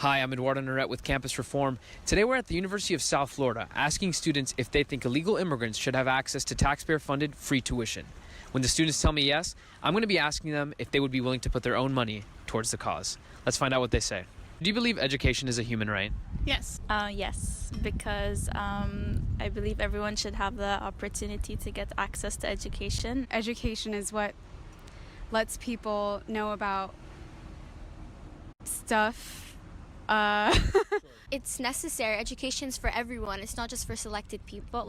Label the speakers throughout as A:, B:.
A: Hi, I'm Eduardo Norette with Campus Reform. Today we're at the University of South Florida asking students if they think illegal immigrants should have access to taxpayer-funded free tuition. When the students tell me yes, I'm going to be asking them if they would be willing to put their own money towards the cause. Let's find out what they say. Do you believe education is a human right?
B: Yes.
C: Yes, because I believe everyone should have the opportunity to get access to education.
B: Education is what lets people know about stuff.
D: It's necessary. Education's for everyone. It's not just for selected people.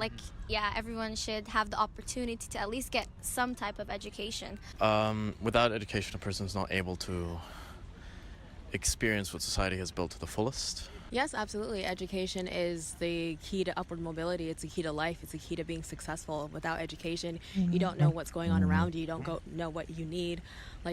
D: Everyone should have the opportunity to at least get some type of education.
E: Without education, a person's not able to experience what society has built to the fullest.
F: Yes, absolutely. Education is the key to upward mobility. It's a key to life. It's a key to being successful. Without education, you don't know what's going on around you. You don't know what you need,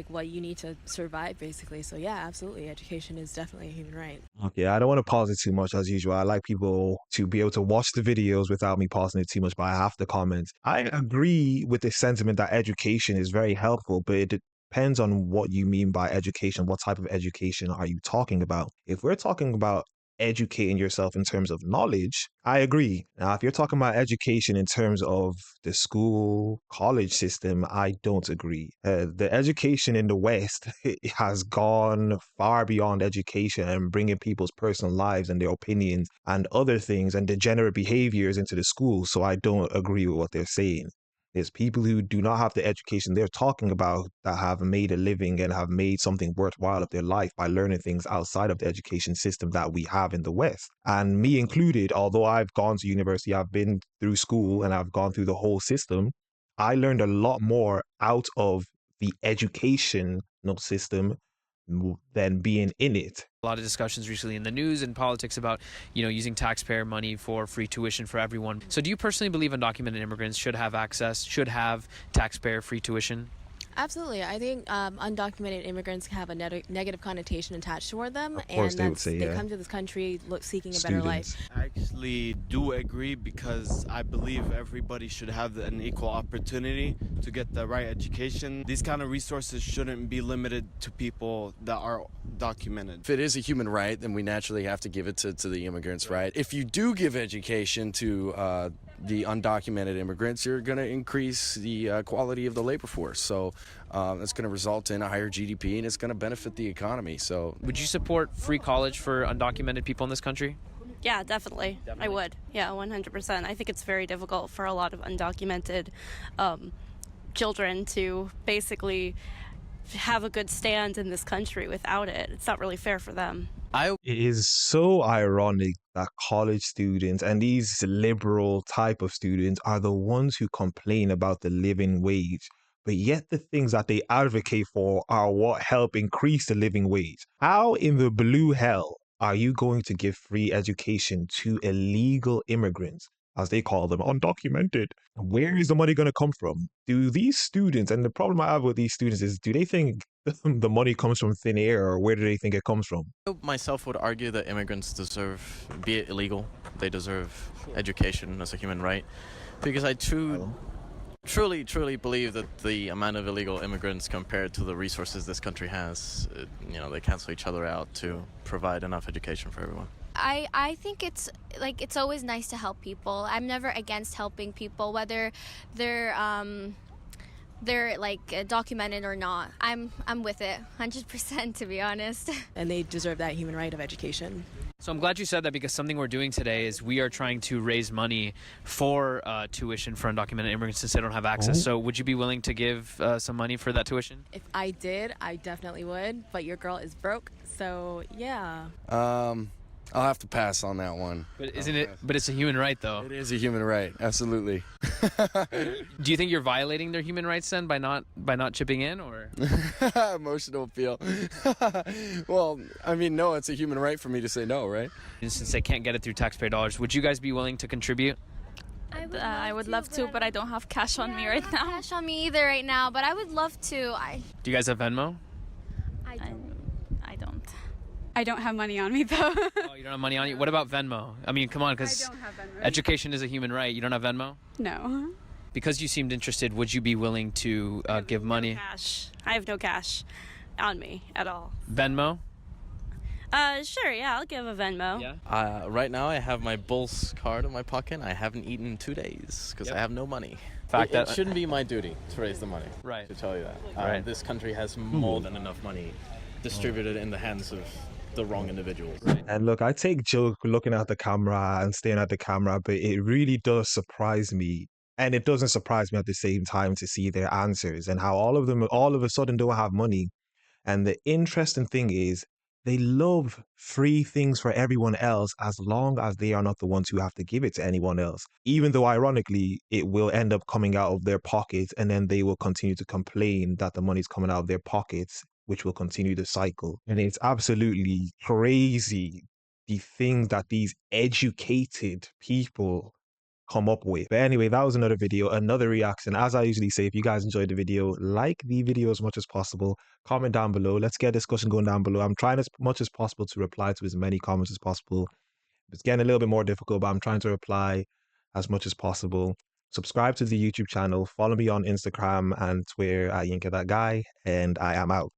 F: what you need to survive, basically. So yeah, absolutely. Education is definitely a human right.
G: Okay, I don't want to pause it too much as usual. I like people to be able to watch the videos without me pausing it too much, but I have to comment. I agree with the sentiment that education is very helpful, but it depends on what you mean by education. What type of education are you talking about? If we're talking about educating yourself in terms of knowledge, I agree. Now, if you're talking about education in terms of the school, college system, I don't agree. The education in the West has gone far beyond education and bringing people's personal lives and their opinions and other things and degenerate behaviors into the school. So I don't agree with what they're saying. There's people who do not have the education they're talking about that have made a living and have made something worthwhile of their life by learning things outside of the education system that we have in the West. And me included, although I've gone to university, I've been through school and I've gone through the whole system, I learned a lot more out of the educational system than being in it.
A: A lot of discussions recently in the news and politics about, using taxpayer money for free tuition for everyone. So do you personally believe undocumented immigrants should have taxpayer free tuition?
F: Absolutely. I think undocumented immigrants have a negative connotation attached toward them,
G: Of course
F: and
G: they
F: come to this country seeking a better life.
H: I actually do agree because I believe everybody should have an equal opportunity to get the right education. These kind of resources shouldn't be limited to people that are documented.
E: If it is a human right, then we naturally have to give it to the immigrants, right? If you do give education to the undocumented immigrants, you're going to increase the quality of the labor force. So that's going to result in a higher GDP and it's going to benefit the economy. So,
A: would you support free college for undocumented people in this country?
C: Yeah, definitely. I would. Yeah, 100%. I think it's very difficult for a lot of undocumented children to basically have a good stand in this country without it. It's not really fair for them.
G: It is so ironic that college students and these liberal type of students are the ones who complain about the living wage, but yet the things that they advocate for are what help increase the living wage. How in the blue hell are you going to give free education to illegal immigrants, as they call them, undocumented? Where is the money going to come from? Do these students, and the problem I have with these students is, do they think the money comes from thin air, or where do they think it comes from?
E: I myself would argue that immigrants deserve, be it illegal, they deserve education as a human right, because I truly believe that the amount of illegal immigrants compared to the resources this country has, they cancel each other out to provide enough education for everyone.
D: I think it's always nice to help people. I'm never against helping people, whether they're documented or not. I'm with it 100%, to be honest.
F: And they deserve that human right of education.
A: So I'm glad you said that, because something we're doing today is we are trying to raise money for tuition for undocumented immigrants since they don't have access. So would you be willing to give some money for that tuition?
F: If I did, I definitely would, but your girl is broke, so yeah.
E: I'll have to pass on that one.
A: But but it's a human right, though.
E: It is a human right, absolutely.
A: Do you think you're violating their human rights then by not chipping in, or?
E: Emotional appeal. Well, no, it's a human right for me to say no, right?
A: Since they can't get it through taxpayer dollars, would you guys be willing to contribute?
C: I would love to, but I don't have cash on me right now.
D: I don't have cash on me either right now, but I would love to.
A: Do you guys have Venmo?
D: I don't.
B: I don't have money on me, though.
A: Oh, you don't have money on you? What about Venmo? I mean, come on,
B: I
A: because
B: don't have Venmo.
A: education is a human right. You don't have Venmo?
B: No.
A: Because you seemed interested, would you be willing to give money?
C: Cash. I have no cash on me at all.
A: Venmo?
C: Sure, yeah, I'll give a Venmo.
A: Yeah.
E: Right now, I have my Bulls card in my pocket. I haven't eaten in 2 days because I have no money. It shouldn't be my duty to raise the money.
A: Right.
E: To tell you that.
A: Right.
E: This country has more than enough money distributed in the hands of the wrong individuals.
G: And look, I take joke looking at the camera and staring at the camera, but it really does surprise me. And it doesn't surprise me at the same time to see their answers and how all of them all of a sudden don't have money. And the interesting thing is, they love free things for everyone else as long as they are not the ones who have to give it to anyone else. Even though, ironically, it will end up coming out of their pockets and then they will continue to complain that the money's coming out of their pockets, which will continue the cycle. And it's absolutely crazy the things that these educated people come up with. But anyway, that was another video, another reaction. As I usually say, if you guys enjoyed the video, like the video as much as possible. Comment down below. Let's get a discussion going down below. I'm trying as much as possible to reply to as many comments as possible. It's getting a little bit more difficult, but I'm trying to reply as much as possible. Subscribe to the YouTube channel. Follow me on Instagram and Twitter at YinkaThatGuy. And I am out.